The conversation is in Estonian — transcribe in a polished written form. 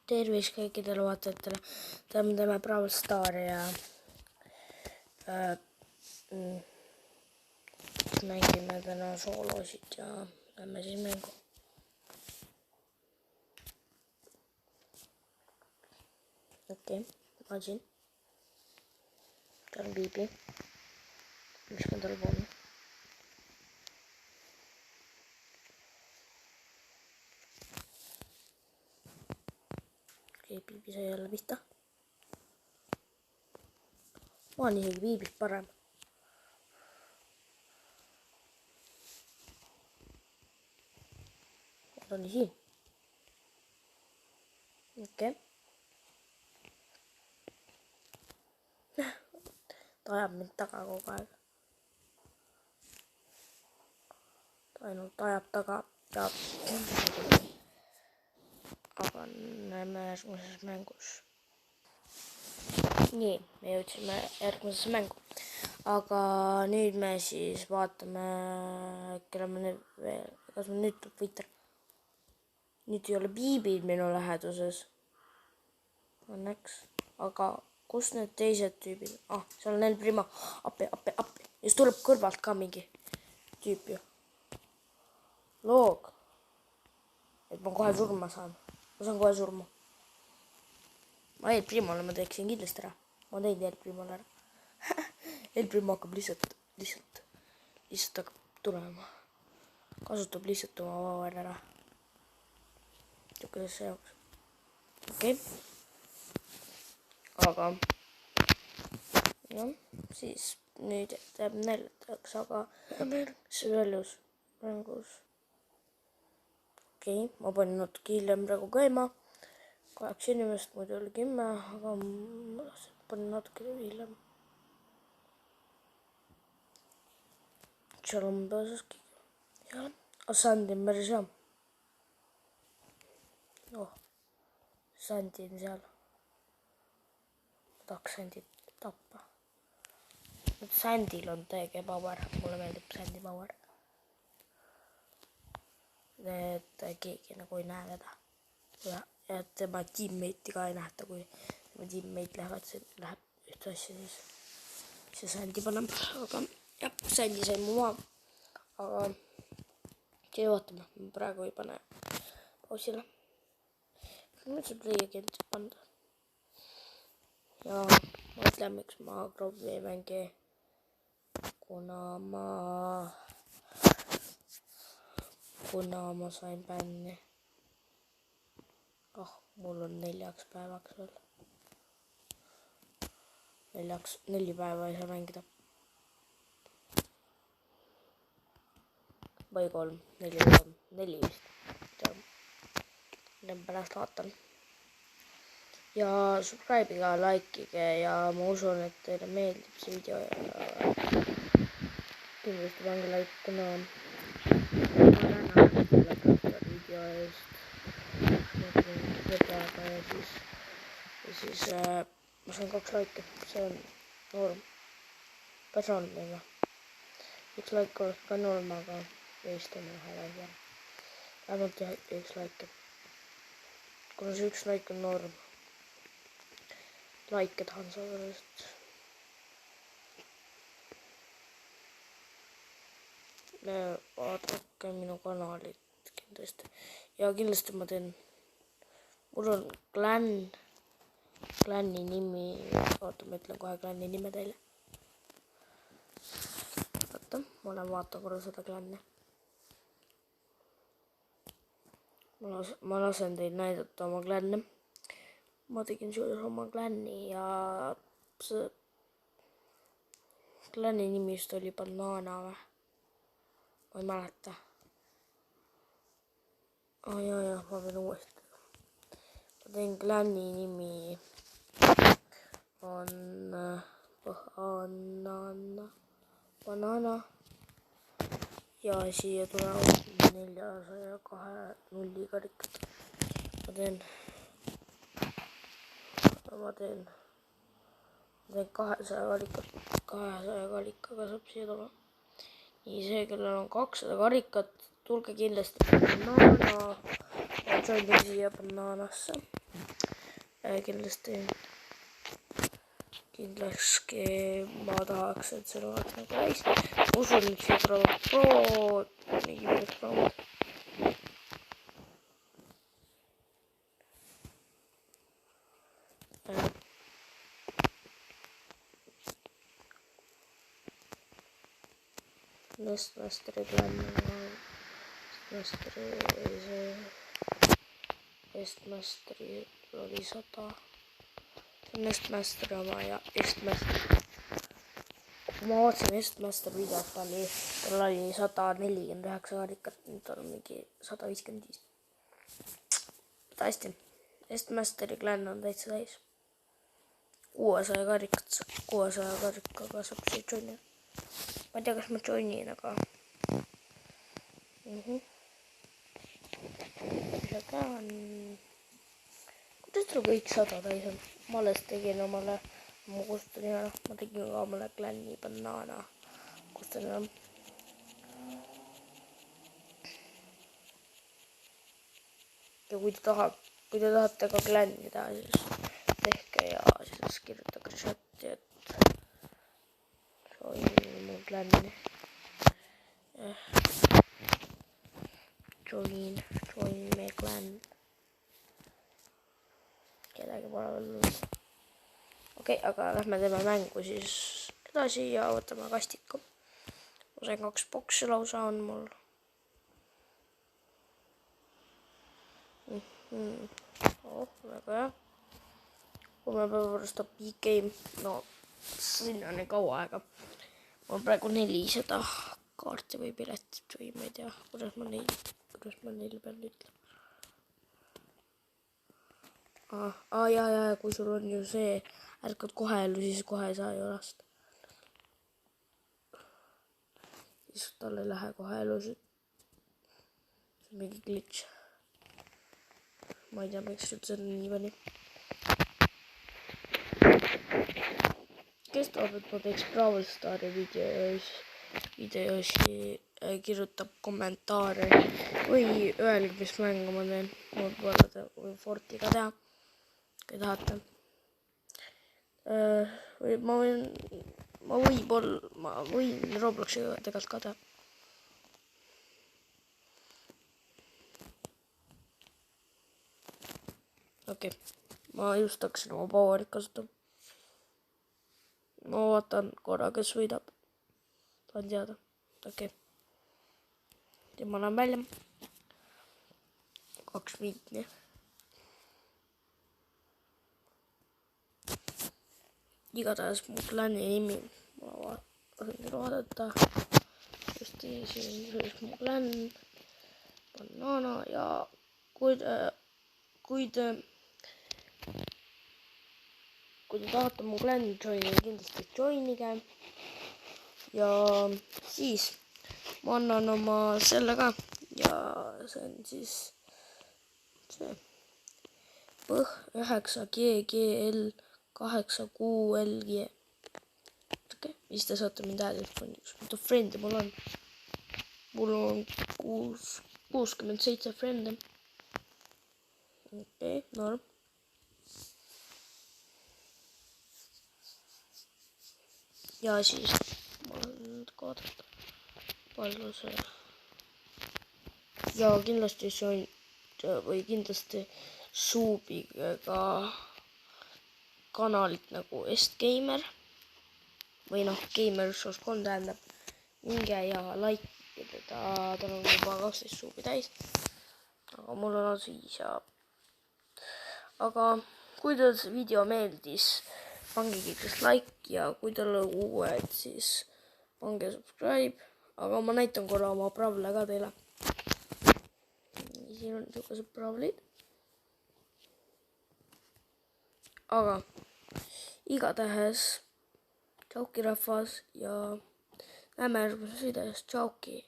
Tervis kõikidele vaatajatele. Teeme Brawl Stari ja mängime täna soolosid ja lähme siis mängu. Okei, ma siin. Tal on Biibi. Mis ma tal pool? Okei, Biibi sai jälle pihta. Ma olen isegi Biibist parem. Ta oli siin. Okei. Ta ajab mind taga kogu aeg. Ta ainult ajab taga ja... Aga näeme järgmises mängus. Nii, me jõudsime järgmises mängu. Aga nüüd me siis vaatame, kelle me nüüd veel... Kas me nüüd tuleb võita? Nüüd ei ole Biibid minu läheduses. Õnneks. Aga kus need teised tüübid? Seal on El Primo. Appi. Ja siis tuleb kõrvalt ka mingi tüüp ju. Loog. Et ma kohe surma saan. Ma saan kohe surma. Ma El Primole ma teeksin kindlasti ära. Ma tein El Primole ära. El Primo hakkab lihtsalt hakkab tulema. Kasutab lihtsalt oma power ära. Kuidas see jaoks? Okei. Aga jah, siis nüüd teeb näljataks, aga see väljus mängus. Okei, ma panin natuke hiljem praegu käima. 8 inimest, muidu oli 10, aga ma panin natuke hiljem. Seal on pääseski. Jah, Sandi on päris hea. Sandi on seal. Ma tahaks Sandit tappa. Nüüd Sandil on täiega power. Mulle meeldib Sandi power. Et keegi nagu ei näe teda. Ja tema teammate'i ka ei nähta, kui tema teammate läheb ühte asja, siis see Sandi paneb. Aga jah, Sandi sai mu maa. Aga see vaatame, ma praegu ei pane pausile. Nüüd see play-agent panda. Ja mõtlen, miks ma Grovi ei mängi, kuna ma sain bänni. Mul on 4 päevaks veel. 4 päeva ei saa mängida. Või 3, 4 vist. Pärast vaatan. Ja subscribe'iga, likeige ja ma usun, et teile meeldib see video ja kindlasti pange like, kuna ma tänan selle Crafter video eest. Ja siis ma sain 2 like, see on norm. Päris on meile. 1 like oleks ka norm, aga vist on ühe like. Vähemalt 1 like. Kuna see 1 like on norm. Like tahan saada sellest. Vaadake minu kanalit kindlasti. Ja kindlasti ma teen. Mul on klanni nimi. Oota, ma ütlen kohe klanni nime teile. Vaata, ma olen vaata korra seda klanni. Ma lasen teil näidata oma klänne. Ma tegin suures oma klänni ja see klänni nimist oli Banana või? Ma ei mäleta. Jaa, ma pean uuesti. Ma teen klänni nimi on Banana. Ja siia tulevad 402 nulli karikat. Ma teen 200 karikat. 200 karikaga saab siia tulla. Nii, see, kellel on 200 karikat, tulge kindlasti Banana. Ma join siia Bananasse. kindlasti ma tahaks, et see oleks nagu täis. Ma usun, et siia tulevad prood, mingi päris prood. Nestmasteri klann, Estmasteri oli 100. Nestmasteri oma ja Estmasteri. Kui ma vaatasin Estmasteri videot, tal oli 149 kaarikat, nüüd on mingi 155. Hästi, Estmasteri klann on täitsa täis. 600 kaarikaga saab see joinida. Ma ei tea, kas ma joinin, aga aga on. Kuidas tal kõik 100 täis on? Ma alles tegin omale, ma kustutin ära, ma tegin ka omale klanni banaana. Kustutin ära. Ja kui te tahate ka klanni teha, siis tehke ja siis kirjutage chati, et join mu klanni. Join me klann. Kedagi pole veel olnud. Okei, aga lähme teeme mängu siis edasi ja võtame kastiku. Ma sain 2 boksi lausa on mul. Väga hea. 3 päeva pärast on big game. No, sinna on nii kaua aega. Mul on praegu 400 kaarti või piletit või ma ei tea, kuidas ma neil pean ütlema. Ja, kui sul on ju see, ärkad kohe ellu, siis kohe ei saa ju lasta. Siis tal ei lähe kohe elusid. See on mingi glitch. Ma ei tea, miks üldse nii pani. Kes tahab, et ma teeks Brawl Stari videosi, kirjutab kommentaare või öelge, mis mängu ma teen. Või Forti ka teha, kui tahate. Ma võin Robloxiga tegelikult ka teha. Okei, ma just hakkasin oma powerit kasutama. Ma vaatan korra, kes võidab. Tahan teada. Okei. Ja ma lähen välja. 2 viitni. Igatahes mu klanni nimi. Ma lasen teile vaadata. Just siin mu klann. Banaana ja kui te tahate mu klanni joinida, kindlasti joinige. Ja siis ma annan oma selle ka. Ja see on siis see P9GGL8QLG. Okei, siis te saate mind hääletada. Mitu frendi mul on? Mul on 67 frendi. Okei, norm. Ja siis ma olen kaadata palju see. Ja kindlasti suubige ka kanalit nagu Estgamer või noh, Gamer3 tähendab. Minge ja like teda, tal on juba 12 suubi täis. Aga mul on 5 ja. Aga kui teile see video meeldis, pange kindlasti like ja kui teil on uued, siis pange subscribe. Aga ma näitan korra oma Bravle ka teile. Siin on niisugused Bravlid. Aga igatahes tšauki rahvas ja näeme järgmises videos. Tšauki!